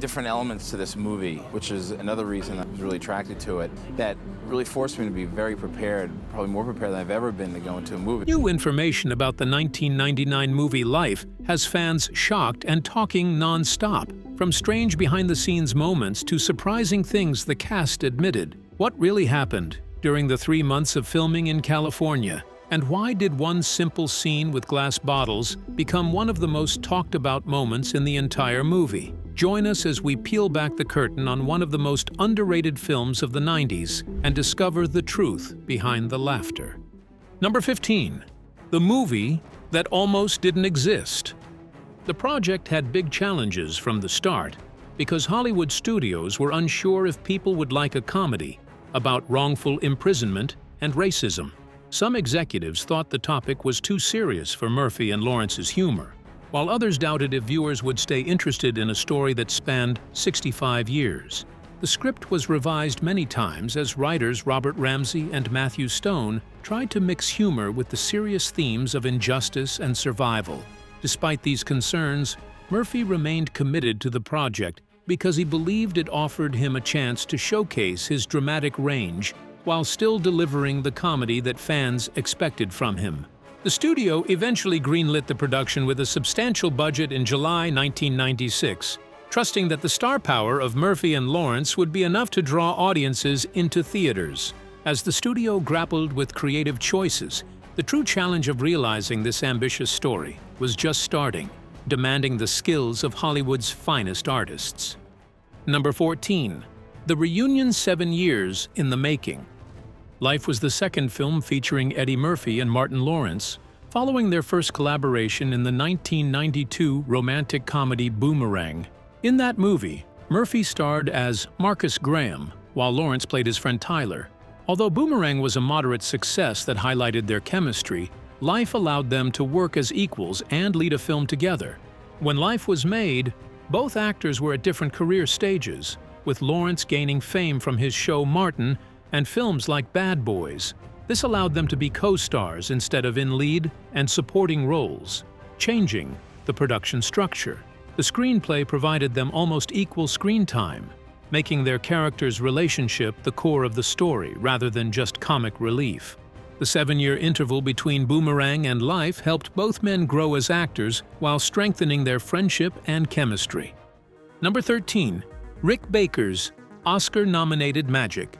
different elements to this movie, which is another reason I was really attracted to it, that really forced me to be very prepared, probably more prepared than I've ever been to go into a movie. New information about the 1999 movie Life has fans shocked and talking non-stop. From strange behind-the-scenes moments to surprising things the cast admitted. What really happened during the 3 months of filming in California? And why did one simple scene with glass bottles become one of the most talked-about moments in the entire movie? Join us as we peel back the curtain on one of the most underrated films of the 90s and discover the truth behind the laughter. Number 15. The movie that almost didn't exist. The project had big challenges from the start because Hollywood studios were unsure if people would like a comedy about wrongful imprisonment and racism. Some executives thought the topic was too serious for Murphy and Lawrence's humor, while others doubted if viewers would stay interested in a story that spanned 65 years. The script was revised many times as writers Robert Ramsey and Matthew Stone tried to mix humor with the serious themes of injustice and survival. Despite these concerns, Murphy remained committed to the project because he believed it offered him a chance to showcase his dramatic range while still delivering the comedy that fans expected from him. The studio eventually greenlit the production with a substantial budget in July 1996, trusting that the star power of Murphy and Lawrence would be enough to draw audiences into theaters. As the studio grappled with creative choices, the true challenge of realizing this ambitious story was just starting, demanding the skills of Hollywood's finest artists. Number 14. The reunion 7 years in the making. Life was the second film featuring Eddie Murphy and Martin Lawrence, following their first collaboration in the 1992 romantic comedy Boomerang. In that movie, Murphy starred as Marcus Graham, while Lawrence played his friend Tyler. Although Boomerang was a moderate success that highlighted their chemistry, Life allowed them to work as equals and lead a film together. When Life was made, both actors were at different career stages, with Lawrence gaining fame from his show Martin and films like Bad Boys. This allowed them to be co-stars instead of in lead and supporting roles, changing the production structure. The screenplay provided them almost equal screen time, making their characters' relationship the core of the story rather than just comic relief. The 7-year interval between Boomerang and Life helped both men grow as actors while strengthening their friendship and chemistry. Number 13. Rick Baker's Oscar-nominated magic.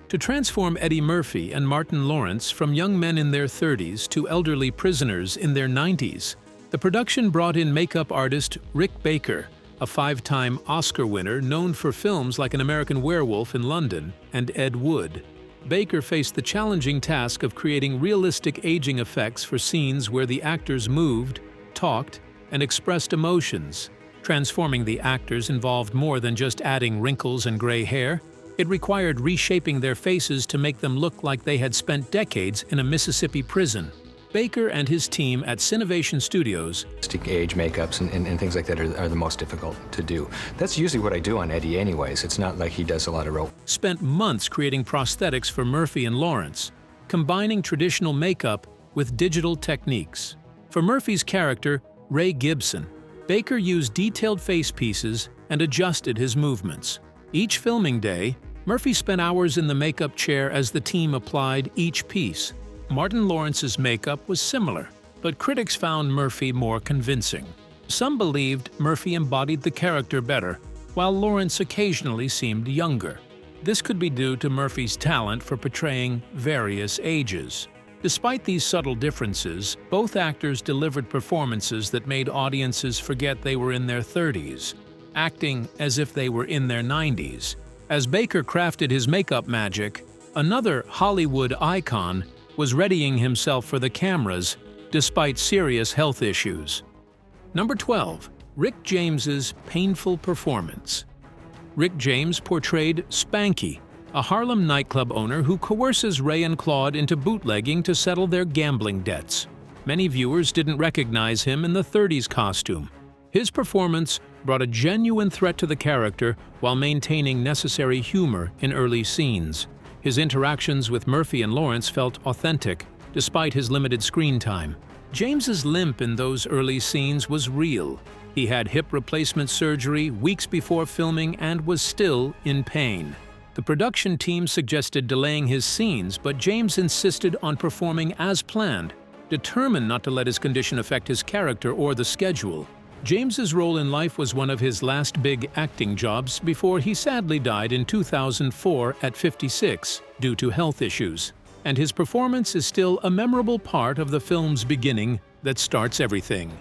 To transform Eddie Murphy and Martin Lawrence from young men in their 30s to elderly prisoners in their 90s, the production brought in makeup artist Rick Baker, a 5-time Oscar winner known for films like An American Werewolf in London and Ed Wood. Baker faced the challenging task of creating realistic aging effects for scenes where the actors moved, talked, and expressed emotions. Transforming the actors involved more than just adding wrinkles and gray hair. It required reshaping their faces to make them look like they had spent decades in a Mississippi prison. Baker and his team at Cinovation Studios age makeups and things like that are the most difficult to do. That's usually what I do on Eddie anyways. It's not like he does a lot of rope. Spent months creating prosthetics for Murphy and Lawrence, combining traditional makeup with digital techniques. For Murphy's character, Ray Gibson, Baker used detailed face pieces and adjusted his movements. Each filming day, Murphy spent hours in the makeup chair as the team applied each piece. Martin Lawrence's makeup was similar, but critics found Murphy more convincing. Some believed Murphy embodied the character better, while Lawrence occasionally seemed younger. This could be due to Murphy's talent for portraying various ages. Despite these subtle differences, both actors delivered performances that made audiences forget they were in their 30s, acting as if they were in their 90s. As Baker crafted his makeup magic, another Hollywood icon was readying himself for the cameras despite serious health issues. Number 12. Rick James's painful performance. Rick James portrayed Spanky, a Harlem nightclub owner who coerces Ray and Claude into bootlegging to settle their gambling debts. Many viewers didn't recognize him in the 30s costume. His performance brought a genuine threat to the character while maintaining necessary humor in early scenes. His interactions with Murphy and Lawrence felt authentic, despite his limited screen time. James's limp in those early scenes was real, He had hip replacement surgery weeks before filming and was still in pain. The production team suggested delaying his scenes, but James insisted on performing as planned, determined not to let his condition affect his character or the schedule. James's role in life was one of his last big acting jobs before he sadly died in 2004 at 56 due to health issues. And his performance is still a memorable part of the film's beginning that starts everything.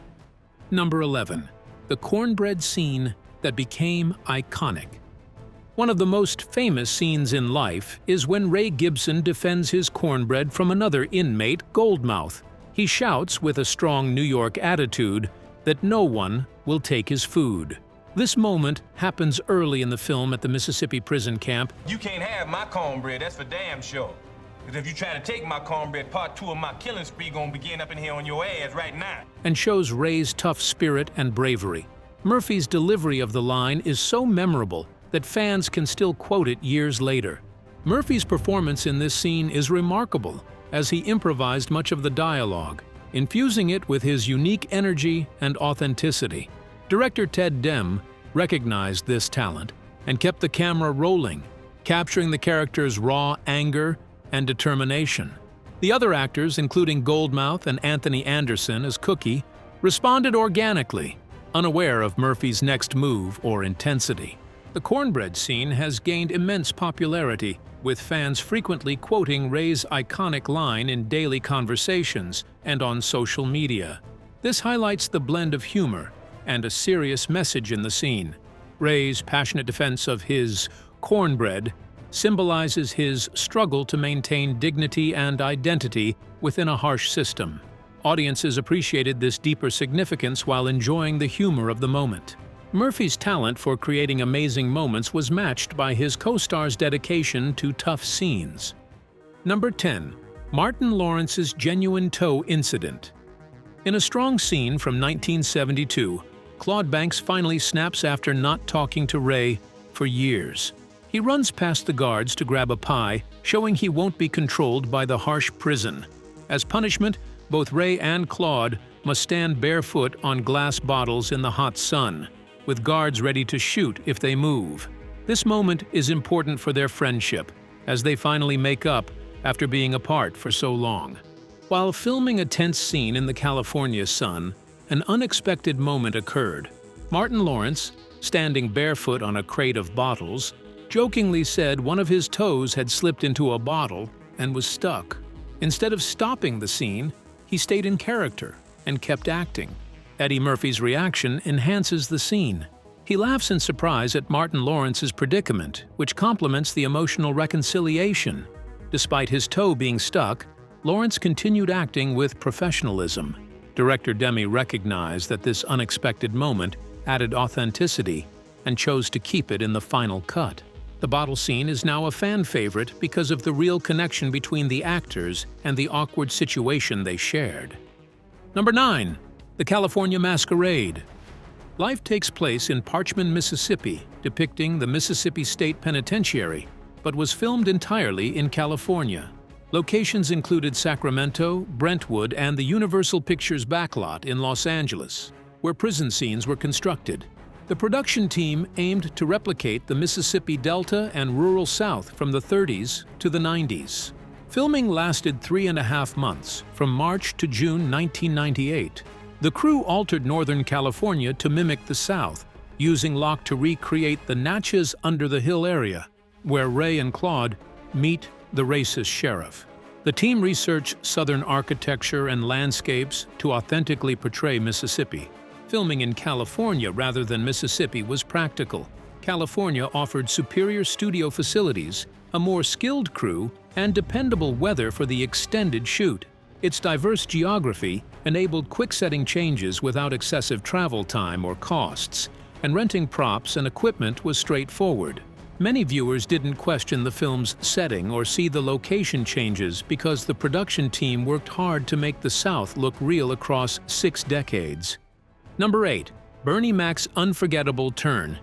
Number 11. The cornbread scene that became iconic. One of the most famous scenes in life is when Ray Gibson defends his cornbread from another inmate, Goldmouth. He shouts with a strong New York attitude that no one will take his food. This moment happens early in the film at the Mississippi prison camp. You can't have my cornbread, that's for damn sure. Because if you try to take my cornbread, part 2 of my killing spree gonna begin up in here on your ass right now. And shows Ray's tough spirit and bravery. Murphy's delivery of the line is so memorable that fans can still quote it years later. Murphy's performance in this scene is remarkable, as he improvised much of the dialogue, infusing it with his unique energy and authenticity. Director Ted Demme recognized this talent and kept the camera rolling, capturing the character's raw anger and determination. The other actors, including Goldmouth and Anthony Anderson as Cookie, responded organically, unaware of Murphy's next move or intensity. The cornbread scene has gained immense popularity, with fans frequently quoting Ray's iconic line in daily conversations and on social media. This highlights the blend of humor and a serious message in the scene. Ray's passionate defense of his cornbread symbolizes his struggle to maintain dignity and identity within a harsh system. Audiences appreciated this deeper significance while enjoying the humor of the moment. Murphy's talent for creating amazing moments was matched by his co-star's dedication to tough scenes. Number 10. Martin Lawrence's genuine toe incident. In a strong scene from 1972, Claude Banks finally snaps after not talking to Ray for years. He runs past the guards to grab a pie, showing he won't be controlled by the harsh prison. As punishment, both Ray and Claude must stand barefoot on glass bottles in the hot sun, with guards ready to shoot if they move. This moment is important for their friendship, as they finally make up after being apart for so long. While filming a tense scene in the California sun, an unexpected moment occurred. Martin Lawrence, standing barefoot on a crate of bottles, jokingly said one of his toes had slipped into a bottle and was stuck. Instead of stopping the scene, he stayed in character and kept acting. Eddie Murphy's reaction enhances the scene. He laughs in surprise at Martin Lawrence's predicament, which complements the emotional reconciliation. Despite his toe being stuck, Lawrence continued acting with professionalism. Director Demme recognized that this unexpected moment added authenticity and chose to keep it in the final cut. The bottle scene is now a fan favorite because of the real connection between the actors and the awkward situation they shared. Number 9. The California Masquerade. Life takes place in Parchman, Mississippi, depicting the Mississippi State Penitentiary, but was filmed entirely in California. Locations included Sacramento, Brentwood, and the Universal Pictures backlot in Los Angeles, where prison scenes were constructed. The production team aimed to replicate the Mississippi Delta and rural South from the 30s to the 90s. Filming lasted 3.5 months, from March to June 1998. The crew altered Northern California to mimic the South, using lock to recreate the Natchez Under the Hill area, where Ray and Claude meet the racist sheriff. The team researched Southern architecture and landscapes to authentically portray Mississippi. Filming in California rather than Mississippi was practical. California offered superior studio facilities, a more skilled crew, and dependable weather for the extended shoot. Its diverse geography enabled quick-setting changes without excessive travel time or costs, and renting props and equipment was straightforward. Many viewers didn't question the film's setting or see the location changes because the production team worked hard to make the South look real across 6 decades. Number 8. Bernie Mac's unforgettable turn.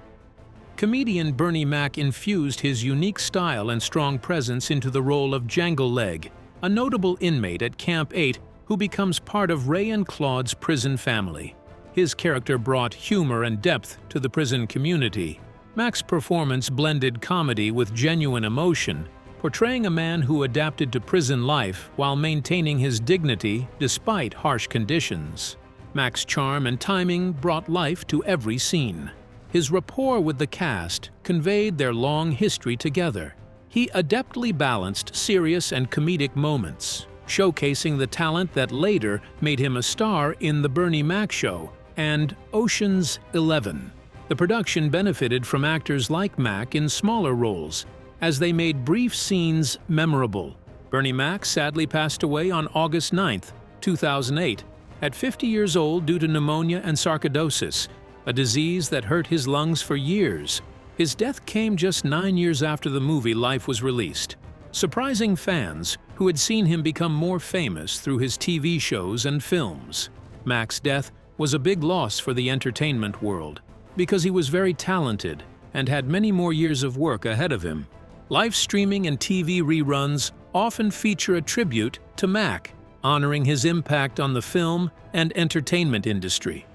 Comedian Bernie Mac infused his unique style and strong presence into the role of Jangle Leg, a notable inmate at Camp 8 who becomes part of Ray and Claude's prison family. His character brought humor and depth to the prison community. Mac's performance blended comedy with genuine emotion, portraying a man who adapted to prison life while maintaining his dignity despite harsh conditions. Mac's charm and timing brought life to every scene. His rapport with the cast conveyed their long history together. He adeptly balanced serious and comedic moments, showcasing the talent that later made him a star in The Bernie Mac Show and Ocean's 11. The production benefited from actors like Mac in smaller roles, as they made brief scenes memorable. Bernie Mac sadly passed away on August 9, 2008, at 50 years old due to pneumonia and sarcoidosis, a disease that hurt his lungs for years. His death came just 9 years after the movie Life was released, surprising fans who had seen him become more famous through his TV shows and films. Mac's death was a big loss for the entertainment world, because he was very talented and had many more years of work ahead of him. Live streaming and TV reruns often feature a tribute to Mac, honoring his impact on the film and entertainment industry.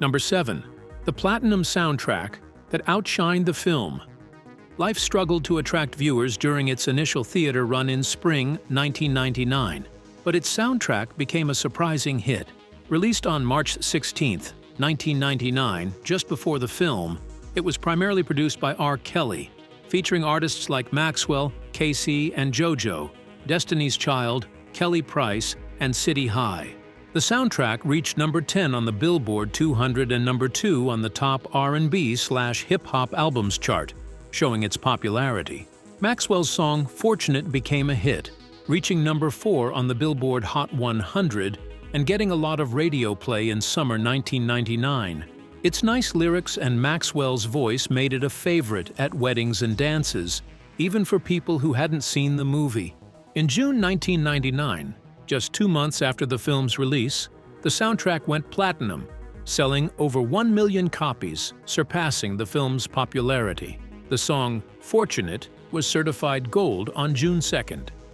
Number 7. The platinum soundtrack that outshined the film. Life struggled to attract viewers during its initial theater run in spring 1999, but its soundtrack became a surprising hit. Released on March 16, 1999, just before the film, it was primarily produced by R. Kelly, featuring artists like Maxwell, Casey, and JoJo, Destiny's Child, Kelly Price, and City High. The soundtrack reached number 10 on the Billboard 200 and number 2 on the top R&B/hip-hop albums chart, showing its popularity. Maxwell's song Fortunate became a hit, reaching number 4 on the Billboard Hot 100 and getting a lot of radio play in summer 1999. Its nice lyrics and Maxwell's voice made it a favorite at weddings and dances, even for people who hadn't seen the movie. In June 1999, just 2 months after the film's release, the soundtrack went platinum, selling over 1 million copies, surpassing the film's popularity. The song Fortunate was certified gold on June 2,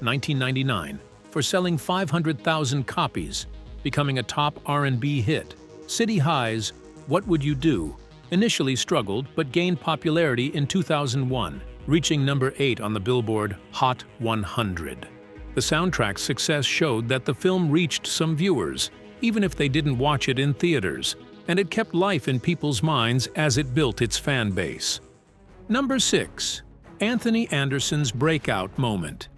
1999, for selling 500,000 copies, becoming a top R&B hit. City High's What Would You Do initially struggled but gained popularity in 2001, reaching number 8 on the Billboard Hot 100. The soundtrack's success showed that the film reached some viewers, even if they didn't watch it in theaters, and it kept life in people's minds as it built its fan base. Number 6. Anthony Anderson's breakout moment.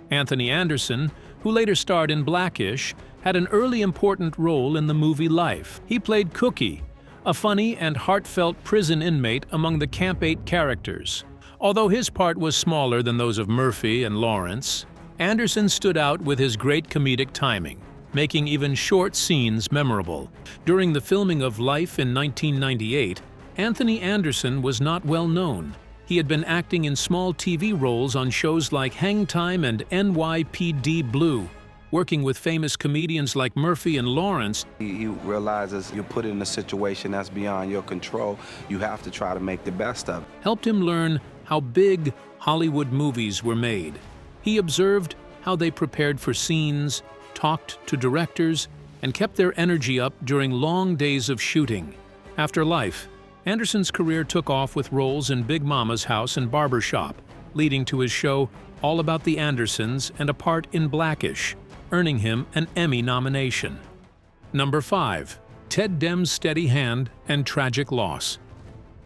Anthony Anderson, who later starred in Blackish, had an early important role in the movie Life. He played Cookie, a funny and heartfelt prison inmate among the Camp 8 characters. Although his part was smaller than those of Murphy and Lawrence, Anderson stood out with his great comedic timing, making even short scenes memorable. During the filming of Life in 1998, Anthony Anderson was not well known. He had been acting in small TV roles on shows like Hang Time and NYPD Blue, working with famous comedians like Murphy and Lawrence. He realizes you're put in a situation that's beyond your control. You have to try to make the best of it. Helped him learn how big Hollywood movies were made. He observed how they prepared for scenes, talked to directors, and kept their energy up during long days of shooting. After Life, Anderson's career took off with roles in Big Mama's House and Barbershop, leading to his show All About the Andersons and a part in Blackish, earning him an Emmy nomination. Number 5. Ted Demme's steady hand and tragic loss.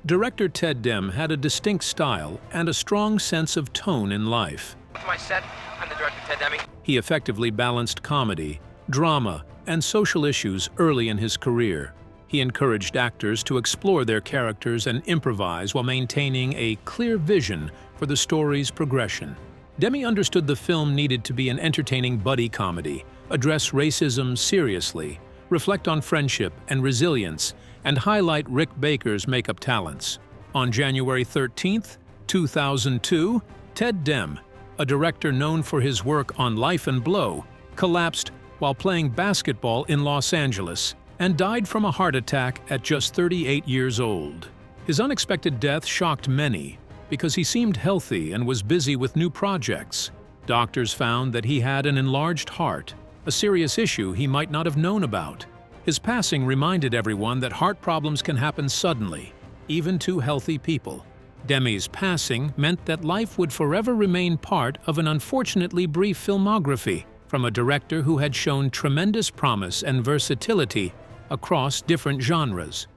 Director Ted Demme had a distinct style and a strong sense of tone in life. To my set, I'm the director, Ted Demme. He effectively balanced comedy, drama, and social issues early in his career. He encouraged actors to explore their characters and improvise while maintaining a clear vision for the story's progression. Demme understood the film needed to be an entertaining buddy comedy, address racism seriously, reflect on friendship and resilience, and highlight Rick Baker's makeup talents. On January 13, 2002, Ted Demme, a director known for his work on Life and Blow, collapsed while playing basketball in Los Angeles and died from a heart attack at just 38 years old. His unexpected death shocked many because he seemed healthy and was busy with new projects. Doctors found that he had an enlarged heart, a serious issue he might not have known about. His passing reminded everyone that heart problems can happen suddenly, even to healthy people. Demme's passing meant that life would forever remain part of an unfortunately brief filmography from a director who had shown tremendous promise and versatility across different genres.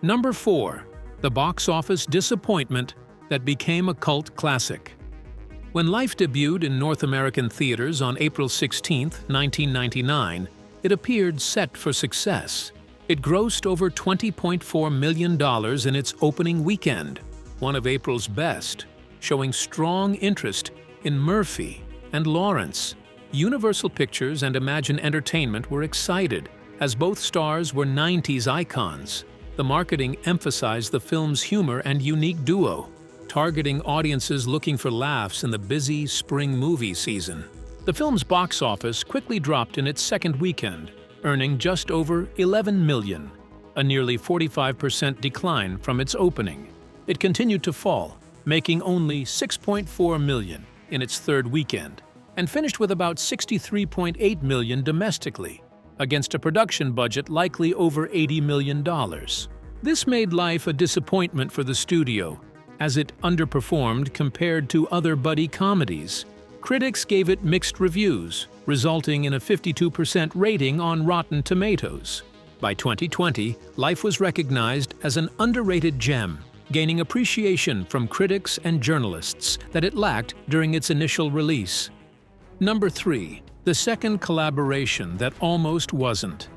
Number 4. The box office disappointment that became a cult classic. When Life debuted in North American theaters on April 16, 1999, it appeared set for success. It grossed over $20.4 million in its opening weekend, one of April's best, showing strong interest in Murphy and Lawrence. Universal Pictures and Imagine Entertainment were excited, as both stars were 90s icons. The marketing emphasized the film's humor and unique duo, targeting audiences looking for laughs in the busy spring movie season. The film's box office quickly dropped in its second weekend, earning just over $11 million, a nearly 45% decline from its opening. It continued to fall, making only $6.4 million in its third weekend, and finished with about $63.8 million domestically, against a production budget likely over $80 million. This made Life a disappointment for the studio, as it underperformed compared to other buddy comedies. Critics gave it mixed reviews, resulting in a 52% rating on Rotten Tomatoes. By 2020, Life was recognized as an underrated gem, gaining appreciation from critics and journalists that it lacked during its initial release. Number 3. The second collaboration that almost wasn't.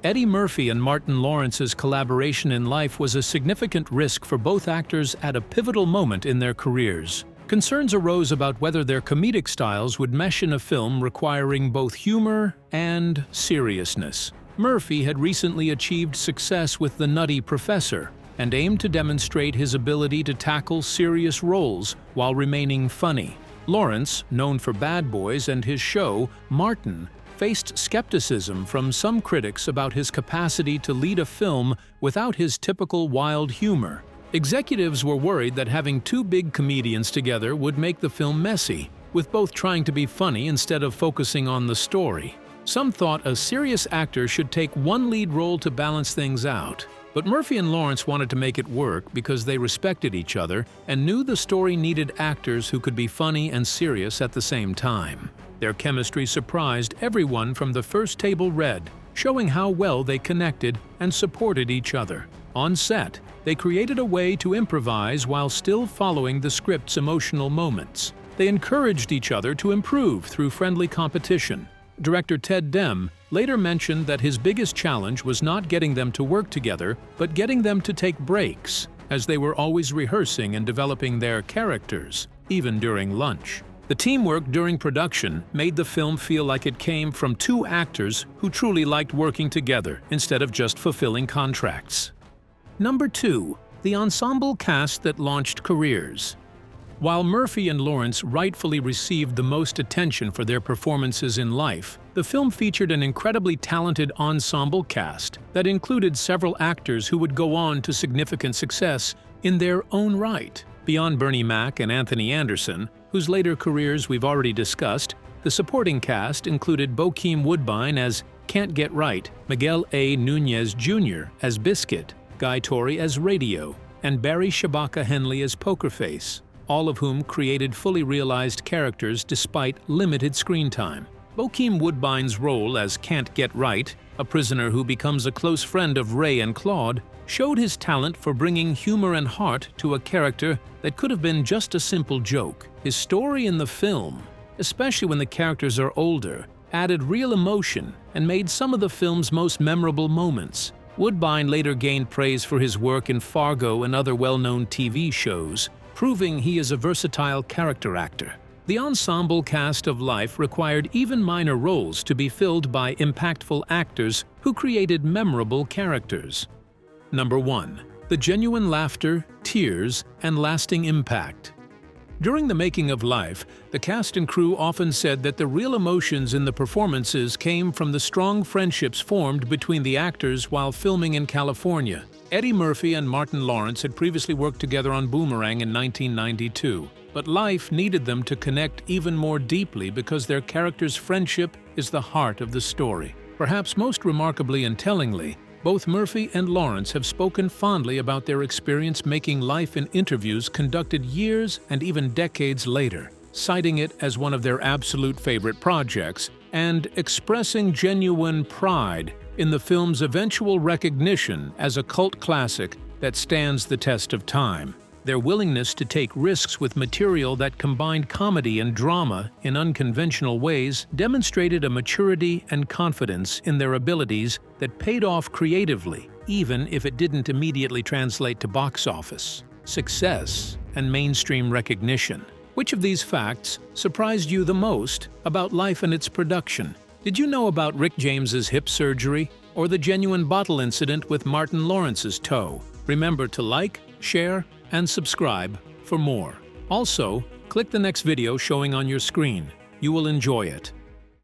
Eddie Murphy and Martin Lawrence's collaboration in Life was a significant risk for both actors at a pivotal moment in their careers. Concerns arose about whether their comedic styles would mesh in a film requiring both humor and seriousness. Murphy had recently achieved success with The Nutty Professor and aimed to demonstrate his ability to tackle serious roles while remaining funny. Lawrence, known for Bad Boys and his show, Martin, faced skepticism from some critics about his capacity to lead a film without his typical wild humor. Executives were worried that having two big comedians together would make the film messy, with both trying to be funny instead of focusing on the story. Some thought a serious actor should take one lead role to balance things out. But Murphy and Lawrence wanted to make it work because they respected each other and knew the story needed actors who could be funny and serious at the same time. Their chemistry surprised everyone from the first table read, showing how well they connected and supported each other. On set, they created a way to improvise while still following the script's emotional moments. They encouraged each other to improve through friendly competition. Director Ted Demme later mentioned that his biggest challenge was not getting them to work together, but getting them to take breaks, as they were always rehearsing and developing their characters, even during lunch. The teamwork during production made the film feel like it came from two actors who truly liked working together instead of just fulfilling contracts. Number 2. The ensemble cast that launched careers. While Murphy and Lawrence rightfully received the most attention for their performances in Life, the film featured an incredibly talented ensemble cast that included several actors who would go on to significant success in their own right. Beyond Bernie Mac and Anthony Anderson, whose later careers we've already discussed, the supporting cast included Bokeem Woodbine as Can't Get Right, Miguel A. Nunez Jr. as Biscuit, Guy Torry as Radio, and Barry Shabaka Henley as Poker Face, all of whom created fully realized characters despite limited screen time. Bokeem Woodbine's role as Can't Get Right, a prisoner who becomes a close friend of Ray and Claude, showed his talent for bringing humor and heart to a character that could have been just a simple joke. His story in the film, especially when the characters are older, added real emotion and made some of the film's most memorable moments. Woodbine later gained praise for his work in Fargo and other well-known TV shows, proving he is a versatile character actor. The ensemble cast of Life required even minor roles to be filled by impactful actors who created memorable characters. Number 1. The genuine laughter, tears, and lasting impact. During the making of Life, the cast and crew often said that the real emotions in the performances came from the strong friendships formed between the actors while filming in California. Eddie Murphy and Martin Lawrence had previously worked together on Boomerang in 1992, but Life needed them to connect even more deeply because their characters' friendship is the heart of the story. Perhaps most remarkably and tellingly, both Murphy and Lawrence have spoken fondly about their experience making life in interviews conducted years and even decades later, citing it as one of their absolute favorite projects and expressing genuine pride in the film's eventual recognition as a cult classic that stands the test of time. Their willingness to take risks with material that combined comedy and drama in unconventional ways demonstrated a maturity and confidence in their abilities that paid off creatively, even if it didn't immediately translate to box office, success, and mainstream recognition. Which of these facts surprised you the most about life and its production? Did you know about Rick James's hip surgery or the genuine bottle incident with Martin Lawrence's toe? Remember to like, share, and subscribe for more. Also, click the next video showing on your screen. You will enjoy it.